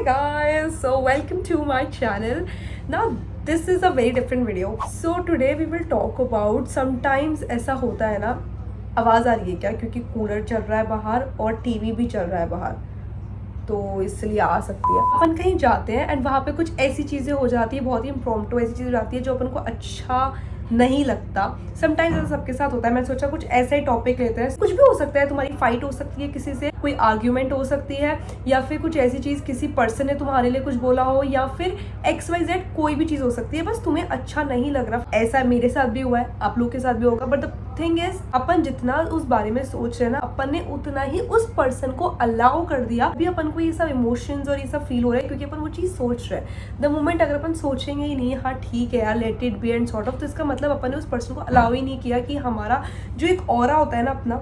guys, so welcome to my channel. Now this is a very different video. So today we will talk about sometimes ऐसा होता है ना, आवाज़ आ रही है क्या क्योंकि कूलर चल रहा है बाहर और टीवी भी चल रहा है बाहर, तो इसलिए आ सकती है। अपन कहीं जाते हैं एंड वहाँ पे कुछ ऐसी चीज़ें हो जाती है, बहुत ही इम्प्रॉम्प्टू ऐसी चीज़ हो जाती है जो अपन को अच्छा नहीं लगता। समटाइम्स ऐसा सबके साथ होता है। मैं सोचा कुछ ऐसा ही टॉपिक लेते हैं। कुछ भी हो सकता है, तुम्हारी फाइट हो सकती है किसी से, कोई आर्ग्यूमेंट हो सकती है, या फिर कुछ ऐसी चीज़ किसी पर्सन ने तुम्हारे लिए कुछ बोला हो, या फिर XYZ कोई भी चीज़ हो सकती है, बस तुम्हें अच्छा नहीं लग रहा। ऐसा मेरे साथ भी हुआ है, आप लोग के साथ भी होगा। बट द थिंग इज, अपन जितना उस बारे में सोच रहे हैं ना, अपन ने उतना ही उस पर्सन को अलाउ कर दिया। अभी अपन को ये सब इमोशंस और ये सब फील हो रहा है क्योंकि अपन वो चीज़ सोच रहे हैं। द मोमेंट अगर अपन सोचेंगे ही नहीं, हाँ ठीक है यार, let it be and sort of, तो इसका मतलब अपन ने उस पर्सन को अलाउ ही नहीं किया कि हमारा जो एक ऑरा होता है ना अपना,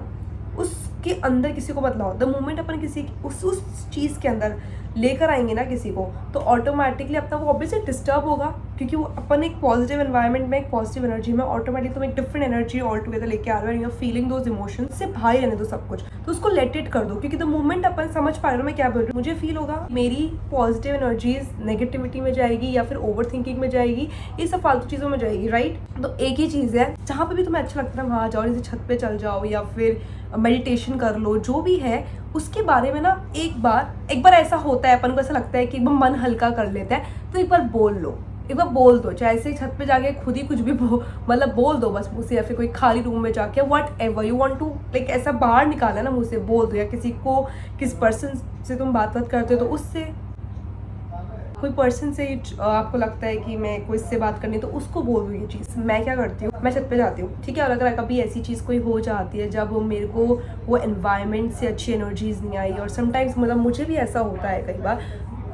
उसके अंदर किसी को मत लाओ। द मोमेंट अपन किसी उस चीज़ के अंदर लेकर आएंगे ना किसी को, तो ऑटोमेटिकली अपना वो ऑब्वियसली डिस्टर्ब होगा, क्योंकि वो अपन एक पॉजिटिव एनवायरनमेंट में, एक पॉजिटिव एनर्जी में, ऑटोमेटिकली तुम एक डिफरेंट एनर्जी ऑल टुगेदर लेके आ रहे हो। You are feeling those emotions से भाई रहने दो सब कुछ, तो उसको लेट इट कर दो। क्योंकि द मोमेंट अपन समझ पा रहे हो मैं क्या बोल रही हूँ, मुझे फील होगा मेरी पॉजिटिव एनर्जीज नेगेटिविटी में जाएगी या फिर ओवर थिंकिंग में जाएगी, ये सब फालतू चीज़ों में जाएगी, राइट। तो एक ही चीज़ है, जहाँ पे भी तुम्हें अच्छा लगता है वहाँ जाओ, जैसे छत पे चल जाओ या फिर मेडिटेशन कर लो, जो भी है उसके बारे में ना एक बार ऐसा होता है, अपन को ऐसा लगता है कि मन हल्का कर लेता है, तो एक बार बोल लो, एक बार बोल दो। चाहे से छत पे जाके खुद ही कुछ भी मतलब बोल दो बस मुझसे, या फिर कोई खाली रूम में जाके whatever you want to, like ऐसा बाहर निकाला ना मुझसे, बोल दो। या किसी को, किस पर्सन से तुम बात करते हो तो उससे, कोई पर्सन से आपको लगता है कि मैं कोई इससे बात करनी, तो उसको बोल दूँ ये चीज़। मैं क्या करती हूँ, मैं छत पे जाती हूँ, ठीक है। और अगर कभी ऐसी चीज़ कोई हो जाती है जब मेरे को वो एनवायरनमेंट से अच्छी एनर्जीज नहीं आई, और समटाइम्स मतलब मुझे भी ऐसा होता है कई बार,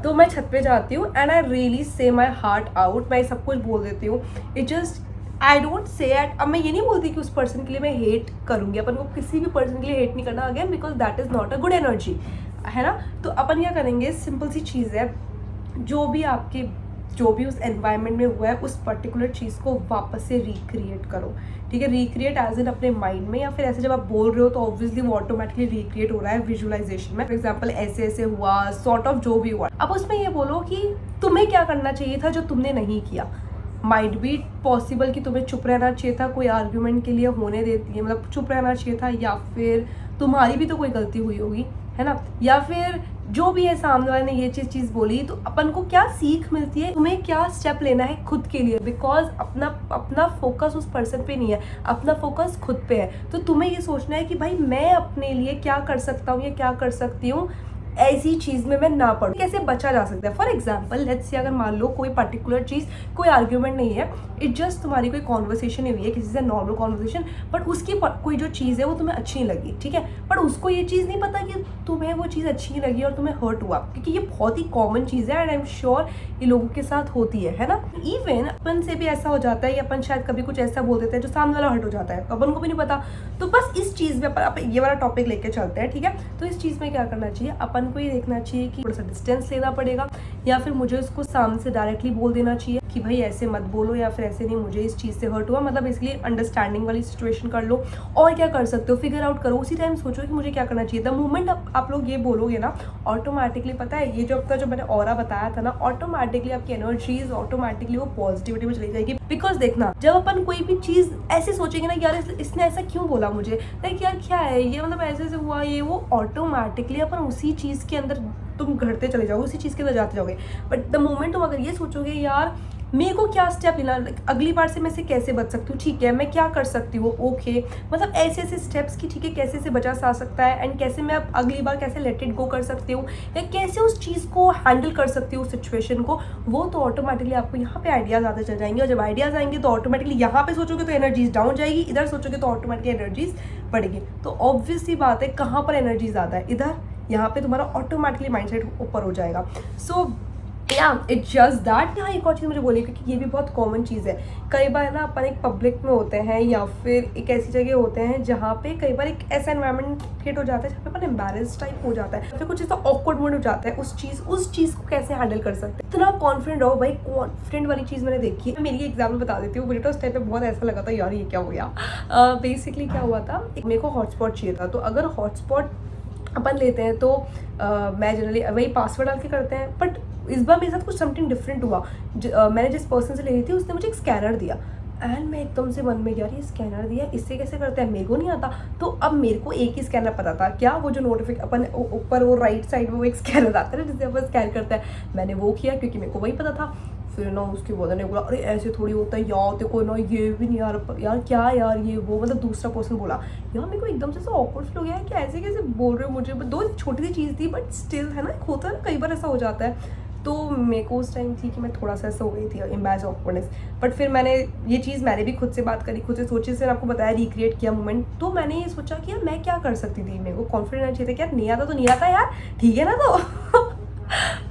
तो मैं छत पे जाती हूँ and I really say my heart out. मैं सब कुछ बोल देती हूँ। It just I don't say at, अब मैं ये नहीं बोलती कि उस पर्सन के लिए मैं हेट करूँगी। अपन को किसी भी पर्सन के लिए हेट नहीं करना again, because that is not a good energy, है ना। तो अपन क्या करेंगे, सिंपल सी चीज़ है, जो भी उस एनवायरनमेंट में हुआ है उस पर्टिकुलर चीज़ को वापस से रिक्रिएट करो, ठीक है। रिक्रिएट एज इन अपने माइंड में, या फिर ऐसे जब आप बोल रहे हो तो ऑब्वियसली वो ऑटोमेटिकली रिक्रिएट हो रहा है विजुअलाइजेशन में। फॉर एग्जांपल ऐसे ऐसे हुआ, सॉर्ट ऑफ जो भी हुआ, अब उसमें ये बोलो कि तुम्हें क्या करना चाहिए था जो तुमने नहीं किया। माइट बी पॉसिबल कि तुम्हें चुप रहना चाहिए था, कोई आर्ग्यूमेंट के लिए होने देती है, मतलब चुप रहना चाहिए था, या फिर तुम्हारी भी तो कोई गलती हुई होगी, है ना। या फिर जो भी है, सामने वाले ने ये चीज़ बोली, तो अपन को क्या सीख मिलती है, तुम्हें क्या स्टेप लेना है खुद के लिए, बिकॉज अपना फोकस उस पर्सन पे नहीं है, अपना फोकस खुद पे है। तो तुम्हें ये सोचना है कि भाई मैं अपने लिए क्या कर सकता हूँ या क्या कर सकती हूँ, ऐसी चीज़ में मैं ना पड़ूं, कैसे बचा जा सकता है। फॉर एग्जाम्पल लेट्स से, अगर मान लो कोई पर्टिकुलर चीज़, कोई आर्ग्यूमेंट नहीं है, इट जस्ट तुम्हारी कोई कॉन्वर्सेशन हुई है किसी से, नॉर्मल कॉन्वर्सेशन, बट उसकी कोई जो चीज़ है वो तुम्हें अच्छी नहीं लगी, ठीक है। बट उसको ये चीज़ नहीं पता कि तुम्हें वो चीज़ अच्छी नहीं लगी और तुम्हें हर्ट हुआ, क्योंकि ये बहुत ही कॉमन चीज़ है एंड आई एम श्योर ये लोगों के साथ होती है ना। इवन अपन से भी ऐसा हो जाता है कि अपन शायद कभी कुछ ऐसा बोल देते हैं जो सामने वाला हर्ट हो जाता है, तो अपन को भी नहीं पता। तो बस इस चीज़ में अपन ये वाला टॉपिक लेके चलते हैं, ठीक है। तो इस चीज़ में क्या करना चाहिए, अपन को ये देखना चाहिए कि थोड़ा सा डिस्टेंस लेना पड़ेगा, या फिर मुझे उसको सामने से डायरेक्टली बोल देना चाहिए कि भाई ऐसे मत बोलो, या फिर ऐसे नहीं, मुझे इस चीज़ से हर्ट हुआ, मतलब इसलिए अंडरस्टैंडिंग वाली सिचुएशन कर लो। और क्या कर सकते हो, फिगर आउट करो, उसी टाइम सोचो कि मुझे क्या करना चाहिए। द मोमेंट आप लोग ये बोलोगे ना, ऑटोमेटिकली पता है, ये जो आपका जो मैंने ऑरा बताया था ना, ऑटोमेटिकली आपकी एनर्जीज ऑटोमेटिकली वो पॉजिटिविटी में चली जाएगी। बिकॉज देखना, जब अपन कोई भी चीज़ ऐसे सोचेंगे ना, यार इसने ऐसा क्यों बोला मुझे, लाइक यार क्या है ये, मतलब ऐसे से हुआ ये वो, ऑटोमेटिकली अपन उसी चीज़ के अंदर तुम घटते चले जाओगे, उसी चीज़ के अंदर जाते जाओगे। बट द मोमेंट तुम अगर ये सोचोगे, यार मेरे को क्या स्टेप लेना, अगली बार से मैं से कैसे बच सकती हूँ, ठीक है, मैं क्या कर सकती हूँ, ओके, मतलब ऐसे ऐसे स्टेप्स की, ठीक है, कैसे से बचा जा सकता है, एंड कैसे मैं अब अगली बार कैसे लेट इट गो कर सकती हूँ, या कैसे उस चीज़ को हैंडल कर सकती हूँ, उस सिचुएशन को, वो तो ऑटोमेटिकली आपको यहाँ पे आइडियाज़ आते चल जाएंगे। और जब आइडियाज़ आएंगे तो ऑटोमेटिकली यहाँ पे सोचोगे तो एनर्जीज डाउन जाएगी, इधर सोचोगे तो ऑटोमेटिकली एनर्जीज बढ़ेगी। तो ऑब्वियस सी बात है, कहाँ पर एनर्जी ज़्यादा है, इधर, यहाँ पे तुम्हारा ऑटोमेटिकली माइंडसेट ऊपर हो जाएगा। सो या इट जस्ट दैट। यहाँ एक और चीज़ मुझे बोली, क्योंकि ये भी बहुत कॉमन चीज़ है। कई बार ना अपन एक पब्लिक में होते हैं, या फिर एक ऐसी जगह होते हैं जहाँ पे कई बार एक ऐसा एनवायरनमेंट क्रिएट हो जाता है जहाँ पे अपन एम्बैरेस टाइप हो जाता है, फिर कुछ ऐसा ऑकवर्ड मोड हो जाता है। उस चीज़ को कैसे हैंडल कर सकते हैं, इतना कॉन्फिडेंट रहो भाई। कॉन्फिडेंट वाली चीज़ मैंने देखी है। मेरी एग्जाम्पल बता देती हूँ। मुझे तो उस टाइम पे बहुत ऐसा लगा था, यार ये क्या हो गया। बेसिकली क्या हुआ था, मेरे को हॉटस्पॉट चाहिए था। तो अगर हॉटस्पॉट अपन लेते हैं तो मैं जनरली वही पासवर्ड डाल के करते हैं, बट इस बार मेरे साथ कुछ समथिंग डिफरेंट हुआ। मैंने जिस पर्सन से ले रही थी उसने मुझे एक स्कैनर दिया एंड मैं एकदम से मन में गया, ये स्कैनर दिया, इससे कैसे करते हैं, मेरे को नहीं आता। तो अब मेरे को एक ही स्कैनर पता था, क्या वो जो नोटिफिकेशन अपन ऊपर वो राइट साइड में वो एक स्कैनर आता है जिससे अपन स्कैन करते हैं, मैंने वो किया क्योंकि मेरे को वही पता था। फिर ना उसके बाद ने बोला अरे ऐसे थोड़ी होता है यार, तेरे को ना ये भी नहीं यार क्या यार ये वो, मतलब दूसरा पर्सन बोला यार, मेरे को एकदम से ऐसा ऑकवर्ड फील हो गया है कि ऐसे कैसे बोल रहे हो मुझे। दो छोटी सी चीज़ थी बट स्टिल है ना, एक होता है ना कई बार ऐसा हो जाता है। तो मेरे को उस टाइम थी कि मैं थोड़ा सा ऐसा हो गई थी एम्बैरेस ऑकवर्डनेस। बट फिर मैंने ये चीज़ मैंने भी खुद से बात करी, खुद से सोची, फिर आपको बताया, रिक्रिएट किया मोमेंट। तो मैंने ये सोचा कि यार मैं क्या कर सकती थी, मेरे को कॉन्फिडेंस चाहिए था कि यार नहीं आता तो नहीं आता यार, ठीक है ना।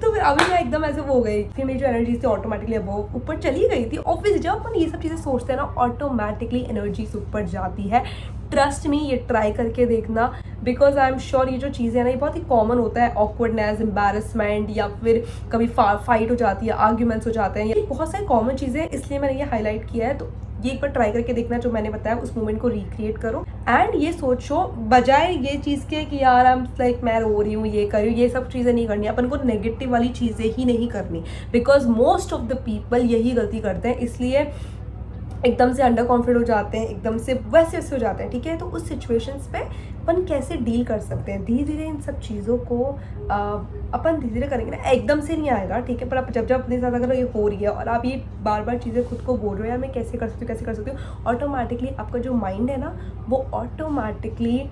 तो फिर अभी मैं एकदम ऐसे वो हो गई, फिर मेरी जो एनर्जी थी ऑटोमेटिकली अब वो ऊपर चली गई थी। ऑब्वियसली जब अपन ये सब चीज़ें सोचते हैं ना, ऑटोमेटिकली एनर्जी ऊपर जाती है। ट्रस्ट मी, ये ट्राई करके देखना, बिकॉज आई एम श्योर ये जो चीज़ें हैं ना, ये बहुत ही कॉमन होता है। ऑकवर्डनेस, एम्बैरेसमेंट, या फिर कभी फाइट हो जाती है, आर्ग्यूमेंट्स हो जाते हैं, ये बहुत सारी कॉमन चीज़ें हैं, इसलिए मैंने ये हाईलाइट किया है। तो ये एक बार ट्राई करके देखना, जो मैंने बताया उस मोमेंट को रिक्रिएट करो एंड ये सोचो, बजाय ये चीज़ के कि यार आई एम लाइक मैं रो रही हूँ, ये कर रही हूँ, ये सब चीज़ें नहीं करनी। अपन को नेगेटिव वाली चीज़ें ही नहीं करनी, because most of the people यही गलती करते हैं, इसलिए एकदम से अंडर कॉन्फिडेंट हो जाते हैं, एकदम से वैसे वैसे हो जाते हैं, ठीक है। तो उस सिचुएशंस पे अपन कैसे डील कर सकते हैं, धीरे धीरे इन सब चीज़ों को अपन धीरे धीरे करेंगे ना, एकदम से नहीं आएगा, ठीक है। पर आप जब जब अपने साथ अगर ये हो रही है और आप ये बार बार चीज़ें खुद को बोल रहे हो यार मैं कैसे कर सकती हूँ, कैसे कर सकती हूँ, ऑटोमेटिकली आपका जो माइंड है ना, वो ऑटोमेटिकली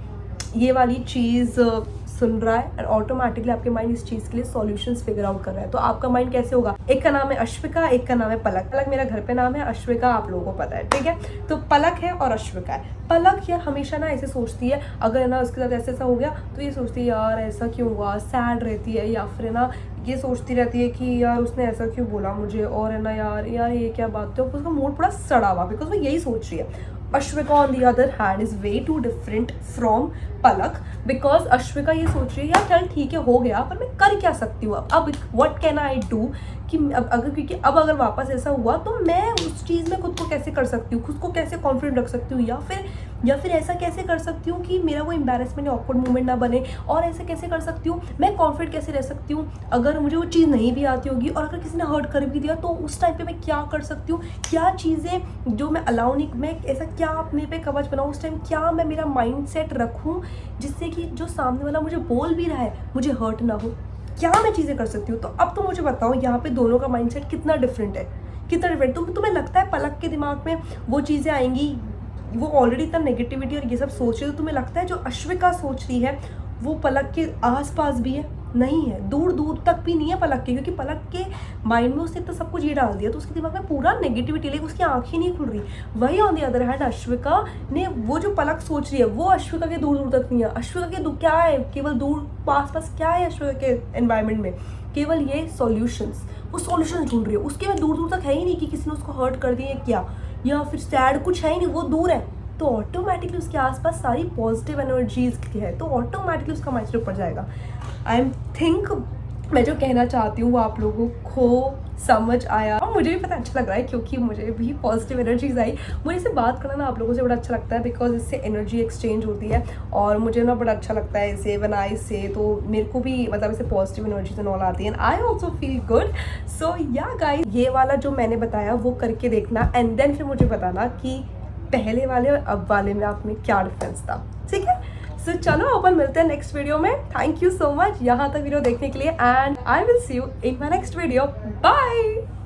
ये वाली चीज़ सुन रहा है और ऑटोमेटिकली आपके माइंड इस चीज़ के लिए सॉल्यूशंस फिगर आउट कर रहा है। तो आपका माइंड कैसे होगा, एक का नाम है अश्विका, एक का नाम है पलक। पलक मेरा घर पे नाम है, अश्विका आप लोगों को पता है, ठीक है। तो पलक है और अश्विका है। पलक यार हमेशा ना ऐसे सोचती है, अगर ना उसके साथ ऐसा हो गया तो ये सोचती है यार ऐसा क्यों हुआ, सैड रहती है, या फिर ना ये सोचती रहती है कि यार उसने ऐसा क्यों बोला मुझे, और है ना यार ये क्या बात है, उसका मूड पूरा सड़ा हुआ, बिकॉज वो यही सोच रही है। Ashvika on the other hand is way too different from Palak, because Ashvika ये सोच रही है यार चल ठीक है हो गया, पर मैं कर क्या सकती हूँ अब व्हाट कैन आई डू, कि अब अगर क्योंकि अब अगर वापस ऐसा हुआ तो मैं उस चीज़ में खुद को कैसे कर सकती हूँ, खुद को कैसे कॉन्फिडेंट रख सकती हूँ, या फिर ऐसा कैसे कर सकती हूँ कि मेरा वो एम्बैरेसमेंट या ऑकवर्ड मोमेंट ना बने, और ऐसे कैसे कर सकती हूँ, मैं कॉन्फिडेंट कैसे रह सकती हूँ अगर मुझे वो चीज़ नहीं भी आती होगी, और अगर किसी ने हर्ट कर भी दिया तो उस टाइम पे मैं क्या कर सकती हूँ, क्या चीज़ें जो मैं अलाउ नहीं, मैं ऐसा क्या अपने पे कवच बनाऊँ उस टाइम, क्या मैं मेरा माइंड सेट रखूँ जिससे कि जो सामने वाला मुझे बोल भी रहा है मुझे हर्ट ना हो, क्या मैं चीज़ें कर सकती हूँ। तो अब तो मुझे बताओ यहाँ पे दोनों का माइंडसेट कितना डिफरेंट है, कितना डिफरेंट। तुम्हें लगता है पलक के दिमाग में वो चीज़ें आएंगी, वो ऑलरेडी इतना नेगेटिविटी और ये सब सोच रही है, तो तुम्हें लगता है जो अश्विका सोच रही है वो पलक के आसपास भी है, नहीं है, दूर दूर तक भी नहीं है पलक के, क्योंकि पलक के माइंड में उसने तो सब कुछ ये डाल दिया, तो उसके दिमाग में पूरा नेगेटिविटी, लेकिन उसकी आंखें नहीं खुल रही। वही on the other hand Ashwika ने वो जो पलक सोच रही है वो अश्विका के दूर दूर तक नहीं है। अश्विका के क्या है, केवल दूर पास पास क्या है अश्विका के एनवायरमेंट में, केवल ये सॉल्यूशंस, वो सॉल्यूशंस ढूंढ रही है, उसके में दूर दूर तक है ही नहीं कि किसी ने उसको हर्ट कर दिया क्या, या फिर सैड कुछ है ही नहीं, वो दूर है। तो ऑटोमेटिकली उसके आसपास सारी पॉजिटिव एनर्जीज है, तो ऑटोमेटिकली उसका माइंडसेट ऊपर जाएगा। आई एम थिंक मैं जो कहना चाहती हूँ वो आप लोगों को समझ आया, और मुझे भी पता अच्छा लग रहा है क्योंकि मुझे भी पॉजिटिव एनर्जीज आई। मुझे इससे बात करना ना आप लोगों से बड़ा अच्छा लगता है, बिकॉज इससे एनर्जी एक्सचेंज होती है और मुझे ना बड़ा अच्छा लगता है इसे बनाए से, तो मेरे को भी मतलब इससे पॉजिटिव एनर्जीज एंड ऑल आती है, आई ऑल्सो फील गुड। सो या गाइस, ये वाला जो मैंने बताया वो करके देखना एंड देन फिर मुझे बताना कि पहले वाले और अब वाले में आप में क्या डिफरेंस था, ठीक है। सो चलो अपन मिलते हैं नेक्स्ट वीडियो में। थैंक यू सो मच यहाँ तक वीडियो देखने के लिए and I will see you in my next video. Bye.